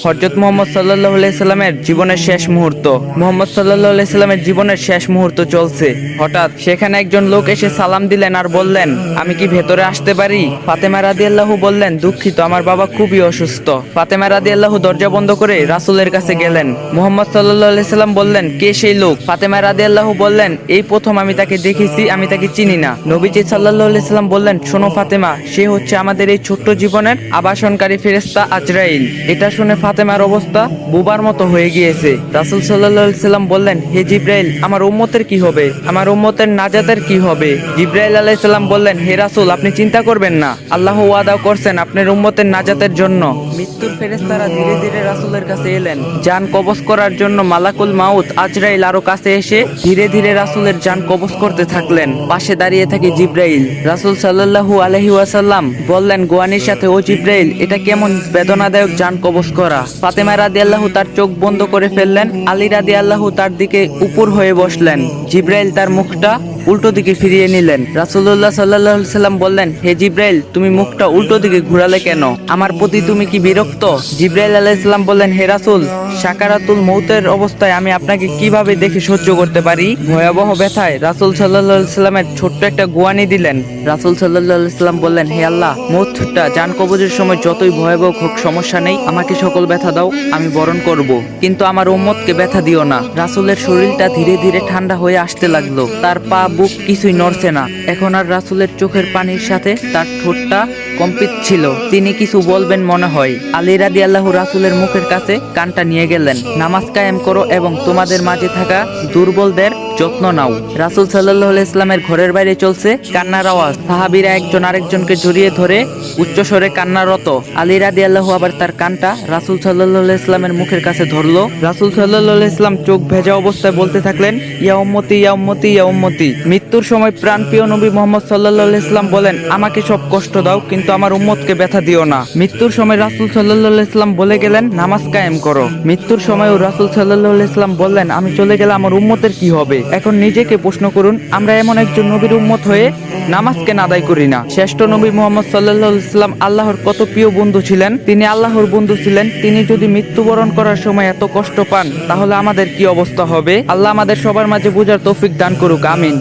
হযরত মুহাম্মদ সাল্লাল্লাহু আলাইহি সাল্লামের জীবনের শেষ মুহূর্ত। মুহাম্মদ সাল্লাল্লাহু আলাইহি সাল্লামের জীবনের শেষ মুহূর্ত চলছে। হঠাৎ সেখানে একজন লোক এসে সালাম দিলেন আর বললেন, আমি কি ভেতরে আসতে পারি? ফাতেমা রাদিয়াল্লাহু বললেন, দুঃখিত, আমার বাবা খুবই অসুস্থ। ফাতেমা রাদিয়াল্লাহু দরজা বন্ধ করে রাসূলের কাছে গেলেন। মুহাম্মদ সাল্লাল্লাহু আলাইহি সাল্লাম বললেন, কে সেই লোক? ফাতেমা রাদিয়াল্লাহু বললেন, এই প্রথম আমি তাকে দেখেছি, আমি তাকে চিনি না। নবীজি সাল্লাল্লাহু আলাইহি সাল্লাম বললেন, শোনো ফাতেমা, সে হচ্ছে আমাদের এই ছোট্ট জীবনের আবাসনকারী ফেরেশতা আজরাইল। এটা শুনে ফাতেমার অবস্থা বুবার মতো হয়ে গিয়েছে। রাসূল সাল্লাল্লাহু আলাইহি সাল্লাম বললেন, হে জিবরাইল, আমার উম্মতের কি হবে? আমার উম্মতের নাজাতের কি হবে? জিবরাইল আলাইহিস সালাম বললেন, হে রাসূল, আপনি চিন্তা করবেন না, আল্লাহ ওয়াদা করছেন আপনার উম্মতের নাজাতের জন্য। মৃত্যুর ফেরেশতারা ধীরে ধীরে রাসূলের কাছে এলেন। জান কবজ করার জন্য মালাকুল মাউত আজরাইল আরো কাছে এসে ধীরে ধীরে রাসূলের জান কবজ করতে থাকলেন। পাশে দাঁড়িয়ে থাকে জিবরাইল। রাসূল সাল্লাল্লাহু আলাইহি ওয়াসাল্লাম বললেন গোয়ানির সাথে, ও জিবরাইল, এটা কেমন বেদনাদায়ক জান কবজ করা। ফাতেমা রাদিয়াল্লাহু তার চোখ বন্ধ করে ফেললেন। আলী রাদিয়াল্লাহু তার দিকে উপর হয়ে বসলেন। জিবরাইল তার মুখটা উল্টো দিকে ফিরিয়ে নিলেন। রাসূলুল্লাহ সাল্লাল্লাহু আলাইহি সাল্লাম বললেন, হে জিবরাইল, তুমি মুখটা উল্টো দিকে ঘুরালে কেন? আমার প্রতি তুমি কি বিরক্ত? জিবরাইল আলাইহিস সালাম বললেন, হে রাসূল, সাকারাতুল মউতের অবস্থায় আমি আপনাকে কিভাবে দেখে সহ্য করতে পারি? ভয়াবহ ব্যথায় রাসূল সাল্লাল্লাহু আলাইহি সাল্লামের ছোট্ট একটা গোয়ানি দিলেন। রাসূল সাল্লাল্লাহু আলাইহি সাল্লাম বললেন, হে আল্লাহ, মউতটা জান কবজের সময় যতই ভয়াবহ হোক সমস্যা নেই, আমাকে সকল ব্যথা দাও, আমি বরণ করব, কিন্তু আমার উম্মতকে ব্যথা দিও না। রাসূলের শরীরটা ধীরে ধীরে ঠান্ডা হয়ে আসতে লাগলো। তার পা বুক কিছুই নড়ছে না। এখন আর রাসূলের চোখের পানির সাথে তার ঠোঁটটা কম্পিত ছিল। তিনি কিছু বলবেন মনে হয়। আলী রাদিয়াল্লাহু রাসূলের মুখের কাছে কানটা নিয়ে গেলেন। নামাজ কায়েম করো এবং তোমাদের মাঝে থাকা দুর্বলদের যত্ন নাও। রাসূল সাল্লাল্লাহু আলাইহি সাল্লামের ঘরের বাইরে চলছে কান্নার আওয়াজ। সাহাবীরা একজন আরেকজনকে জড়িয়ে ধরে উচ্চস্বরে কান্নারত। আলী রাদিয়াল্লাহু আবার তার কানটা রাসূল সাল্লাল্লাহু আলাইহি সাল্লামের মুখের কাছে ধরলো। রাসূল সাল্লাল্লাহু আলাইহি সাল্লাম চোখ ভেজা অবস্থায় বলতে থাকলেন, ইয়া উম্মতি, ইয়া উম্মতি, ইয়া উম্মতি। মৃত্যুর সময় প্রাণপ্রিয় নবী মুহাম্মদ সাল্লাল্লাহু আলাইহি সাল্লাম বলেন, আমাকে সব কষ্ট দাও, কিন্তু আমার উম্মতকে ব্যথা দিও না। মৃত্যুর সময় রাসূল সাল্লাল্লাহু আলাইহি সাল্লাম বলে গেলেন, নামাজ কায়েম করো। মৃত্যুর সময়ও রাসূল সাল্লাল্লাহু আলাইহি সাল্লাম বললেন, আমি চলে গেলে আমার উম্মতের কি হবে? এখন নিজেকে প্রশ্ন করুন, আমরা এমন একজন নবীর উম্মত হয়ে নামাজকে আদায় করি না। শ্রেষ্ঠ নবী মুহাম্মদ সাল্লাল্লাহু আলাইহি সাল্লাম আল্লাহর কত প্রিয় বন্ধু ছিলেন। তিনি আল্লাহর বন্ধু ছিলেন। তিনি যদি মৃত্যুবরণ করার সময় এত কষ্ট পান, তাহলে আমাদের কি অবস্থা হবে? আল্লাহ আমাদের সবার মাঝে বুঝার তৌফিক দান করুক, আমিন।